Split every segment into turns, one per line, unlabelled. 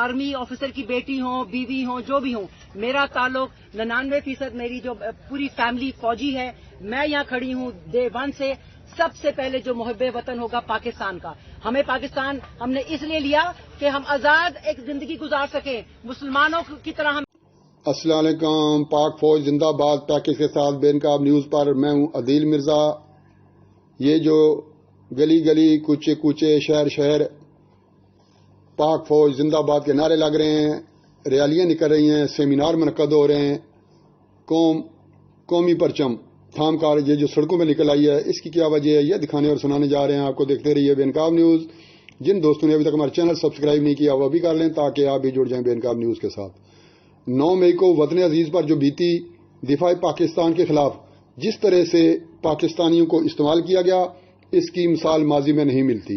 Army officer की बेटी हों, बीवी हों, जो भी हों, मेरा ताल्लुक 99% मेरी जो पूरी फैमिली फौजी है। मैं यहाँ खड़ी हूँ डे 1 से। सबसे पहले जो मुहब्बे वतन होगा पाकिस्तान का। हमें पाकिस्तान हमने इसलिए लिया कि हम आजाद एक जिंदगी गुजार सकें, मुसलमानों की तरह हम।
अस्सलाम वालेकुम। पाक फौज जिंदाबाद पैकेज के साथ बेनकाब न्यूज पर मैं हूं अदील मिर्जा। ये जो गली गली कूचे कूचे शहर शहर पाक फौज जिंदाबाद के नारे लग रहे हैं, रैलियां निकल रही हैं, सेमिनार मुनक्कद हो रहे हैं, कौमी परचम थाम कार ये जो सड़कों में निकल आई है, इसकी क्या वजह है, यह दिखाने और सुनाने जा रहे हैं आपको। देखते रहिए बेनकाब न्यूज। जिन दोस्तों ने अभी तक हमारा चैनल सब्सक्राइब नहीं किया वो भी कर लें ताकि आप भी जुड़ जाएं बेनकाब न्यूज के साथ। 9 मई को वतन अजीज पर जो बीती दिफाई पाकिस्तान के खिलाफ जिस तरह से पाकिस्तानियों को इस्तेमाल किया गया, इसकी मिसाल माजी में नहीं मिलती।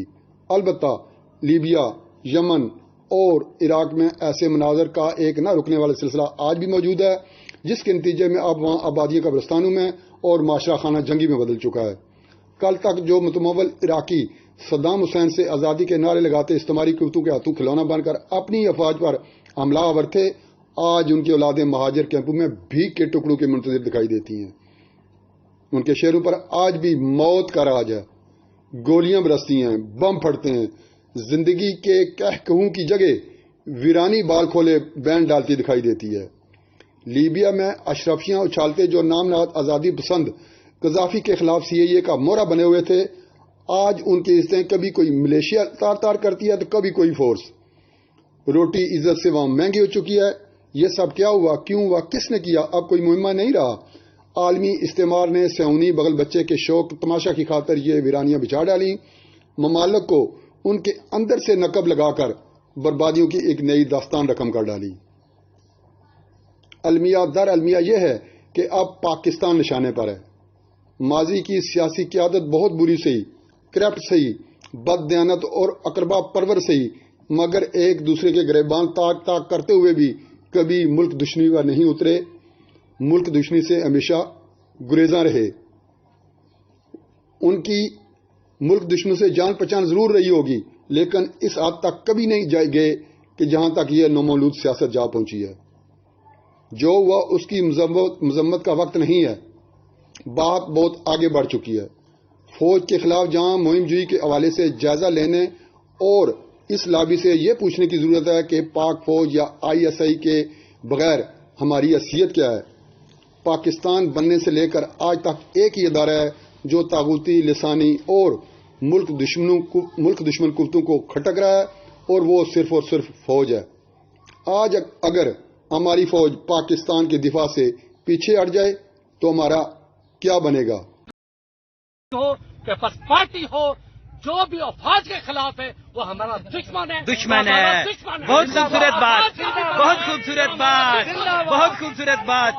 अलबत्ता लीबिया, यमन और इराक में ऐसे मनाजर का एक न रुकने वाला सिलसिला आज भी मौजूद है, जिसके नतीजे में अब वहां आबादियां कब्रिस्तानों में और माशरा खाना जंगी में बदल चुका है। कल तक जो मुतमव्वल इराकी सद्दाम हुसैन से आज़ादी के नारे लगाते इस्तेमारी कुत्तों के हाथों खिलौना बनकर अपनी अफवाज पर हमला आवर थे, आज उनकी औलादें महाजिर कैंपों में भीख के टुकड़ों के मुंतजिर दिखाई देती हैं। उनके शहरों पर आज भी मौत का राज है, गोलियां बरसती हैं, बम फटते हैं, जिंदगी के कहकहू की जगह वीरानी बाल खोले बैंड डालती दिखाई देती है। लीबिया में अशरफियां उछालते जो नामनाद आजादी पसंद कजाफी के खिलाफ सीएए का मोहरा बने हुए थे, आज उनकी इज्जतें कभी कोई मलेशिया तार तार करती है तो कभी कोई फोर्स। रोटी इज्जत से वहां महंगी हो चुकी है। ये सब क्या हुआ, क्यों हुआ, किसने किया, अब कोई मुहिम्मा नहीं रहा। आलमी इस्तेमार ने सऊनी बगल बच्चे के शौक तमाशा की खातर ये वीरानियां बिछा डाली। ममालिक को उनके अंदर से नकब लगाकर बर्बादियों की एक नई दास्तान रकम कर डाली। अलमिया दर अलमिया यह है कि अब पाकिस्तान निशाने पर है। माजी की सियासी क़यादत बहुत बुरी सही, करप्ट सही, बददयानत और अकरबा परवर सही, मगर एक दूसरे के गिरबान ताक ताक करते हुए भी कभी मुल्क दुश्मनी पर नहीं उतरे। मुल्क दुश्मनी से हमेशा गुरेजा रहे। उनकी मुल्क दुश्मन से जान पहचान जरूर रही होगी, लेकिन इस हद तक कभी नहीं गए कि जहां तक यह नौमौलूद सियासत जा पहुंची है। जो वह उसकी मजम्मत का वक्त नहीं है। बात बहुत आगे बढ़ चुकी है। फौज के खिलाफ जहां मुहिमजुई के हवाले से जायजा लेने और इस लाबी से यह पूछने की जरूरत है कि पाक फौज या आईएसआई के बगैर हमारी हैसियत क्या है। पाकिस्तान बनने से लेकर आज तक एक ही अदारा है जो तागूती, लिसानी और मुल्क दुश्मन कुत्तों को खटक रहा है, और वो सिर्फ और सिर्फ फौज है। आज अगर हमारी फौज पाकिस्तान के दिफा से पीछे हट जाए तो हमारा क्या बनेगा।
हो पीपल्स पार्टी हो, जो भी फौज के खिलाफ है वो हमारा दुश्मन है।
बहुत खूबसूरत बात, बहुत खूबसूरत बात, बहुत खूबसूरत बात।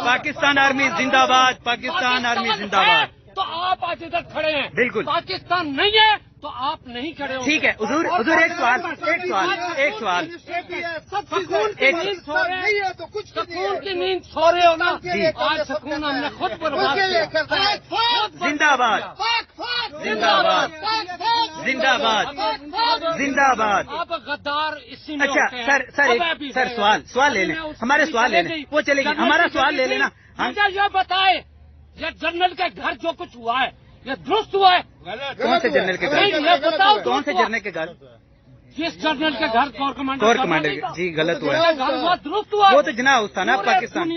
पाकिस्तान आर्मी जिंदाबाद, पाकिस्तान आर्मी जिंदाबाद।
तो आप आज इधर खड़े हैं,
बिल्कुल।
पाकिस्तान नहीं है तो आप नहीं खड़े हो।
ठीक है हुजूर, एक सवाल
सुकून की नींद सो रहे हो ना। आज सुकून हमने खुद बर्बाद किया।
जिंदाबाद जिंदाबाद जिंदाबाद जिंदाबाद।
आप गद्दार इसी में।
अच्छा सर सवाल ले लें, हमारे सवाल ले लें, वो चलेगी, हमारा सवाल ले लेना।
मुझे ये बताए, ये जनरल के घर जो कुछ हुआ है ये दुरुस्त हुआ है?
कौन से जनरल के घर?
ये बताओ,
कौन से जनरल के घर?
जिस जनरल के घर कोर कमांडर
जी गलत हुआ है।
दुरुस्त हुआ।
वो तो जना उस था ना पाकिस्तान,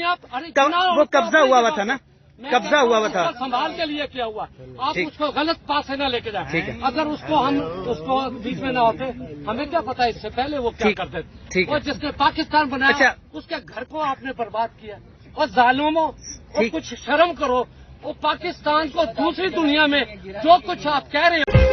वो कब्जा हुआ था ना, कब्जा हुआ था।
संभाल के लिए क्या हुआ, आप उसको गलत पास से न लेके जाए।
ठीक है।
अगर उसको बीच में न होते, हमें क्या पता इससे पहले वो क्या करते।
ठीक है।
और जिसने पाकिस्तान बनाया उसके घर को आपने बर्बाद किया। और जालिमों, और कुछ शर्म करो। वो पाकिस्तान को दूसरी दुनिया में जो कुछ आप कह रहे हैं